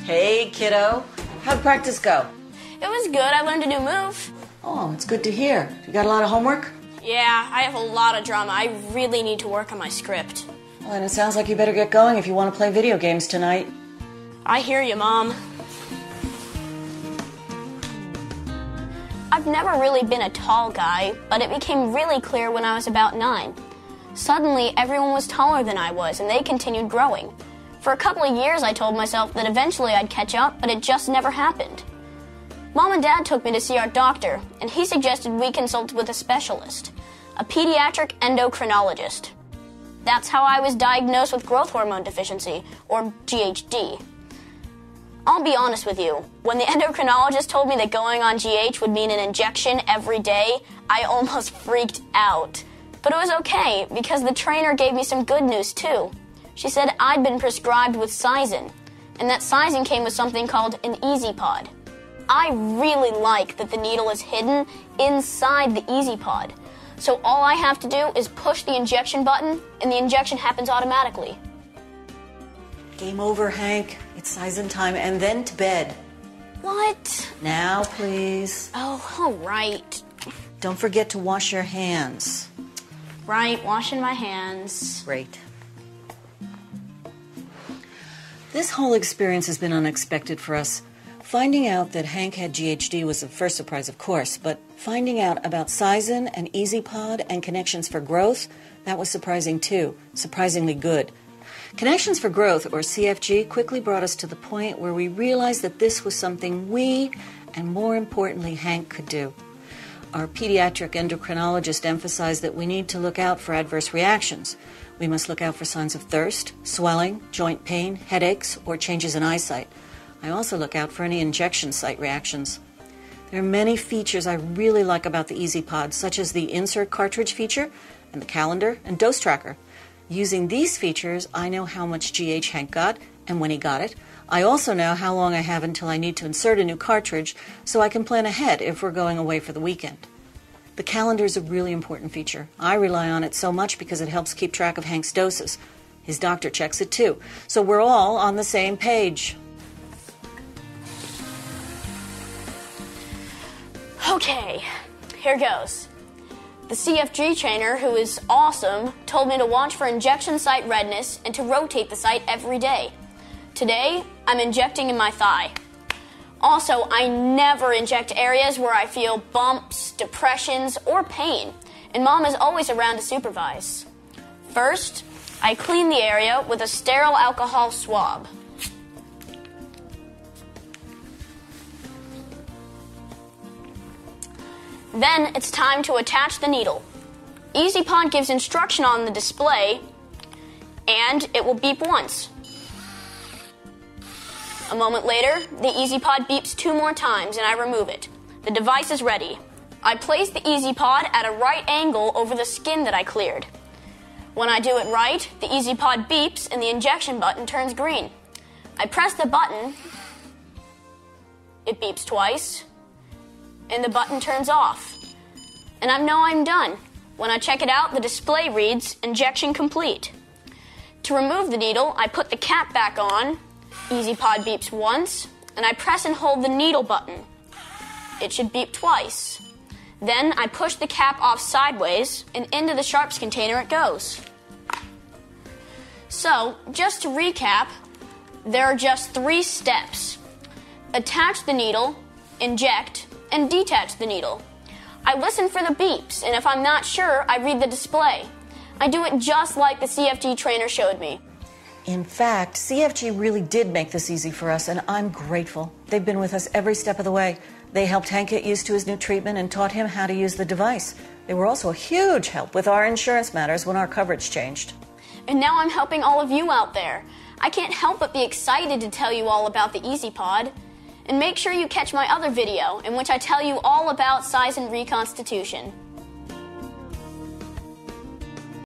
Hey, kiddo. How'd practice go? It was good. I learned a new move. Oh, it's good to hear. You got a lot of homework? Yeah, I have a lot of drama. I really need to work on my script. Well, then it sounds like you better get going if you want to play video games tonight. I hear you, Mom. I've never really been a tall guy, but it became really clear when I was about 9. Suddenly, everyone was taller than I was, and they continued growing. For a couple of years, I told myself that eventually I'd catch up, but it just never happened. Mom and Dad took me to see our doctor, and he suggested we consult with a specialist, a pediatric endocrinologist. That's how I was diagnosed with growth hormone deficiency, or GHD. I'll be honest with you, when the endocrinologist told me that going on GH would mean an injection every day, I almost freaked out. But it was okay, because the trainer gave me some good news too. She said I'd been prescribed with Sizin, and that Sizin came with something called an EasyPod. I really like that the needle is hidden inside the EasyPod, so all I have to do is push the injection button, and the injection happens automatically. Game over, Hank. It's Sizin time, and then to bed. What? Now, please. Oh, all right. Don't forget to wash your hands. Right, washing my hands. Great. This whole experience has been unexpected for us. Finding out that Hank had GHD was the first surprise, of course, but finding out about Sizin and EasyPod and Connections for Growth, that was surprising too. Surprisingly good. Connections for Growth, or CFG, quickly brought us to the point where we realized that this was something we, and more importantly, Hank, could do. Our pediatric endocrinologist emphasized that we need to look out for adverse reactions. We must look out for signs of thirst, swelling, joint pain, headaches, or changes in eyesight. I also look out for any injection site reactions. There are many features I really like about the EasyPod, such as the insert cartridge feature and the calendar and dose tracker. Using these features, I know how much GH Hank got and when he got it. I also know how long I have until I need to insert a new cartridge, so I can plan ahead if we're going away for the weekend. The calendar is a really important feature. I rely on it so much because it helps keep track of Hank's doses. His doctor checks it too, so we're all on the same page. Okay, here goes. The CFG trainer, who is awesome, told me to watch for injection site redness and to rotate the site every day. Today, I'm injecting in my thigh. Also, I never inject areas where I feel bumps, depressions, or pain, and Mom is always around to supervise. First, I clean the area with a sterile alcohol swab. Then it's time to attach the needle. EasyPod gives instruction on the display, and it will beep once. A moment later, the EasyPod beeps 2 more times, and I remove it. The device is ready. I place the EasyPod at a right angle over the skin that I cleared. When I do it right, the EasyPod beeps and the injection button turns green. I press the button, it beeps twice, and the button turns off. And I know I'm done. When I check it out, the display reads, injection complete. To remove the needle, I put the cap back on, EasyPod beeps once, and I press and hold the needle button. It should beep twice. Then I push the cap off sideways, and into the sharps container it goes. So, just to recap, there are just 3 steps. Attach the needle, inject, and detach the needle. I listen for the beeps, and if I'm not sure, I read the display. I do it just like the CFG trainer showed me. In fact, CFG really did make this easy for us, and I'm grateful. They've been with us every step of the way. They helped Hank get used to his new treatment and taught him how to use the device. They were also a huge help with our insurance matters when our coverage changed. And now I'm helping all of you out there. I can't help but be excited to tell you all about the EasyPod. And make sure you catch my other video, in which I tell you all about Sizin reconstitution.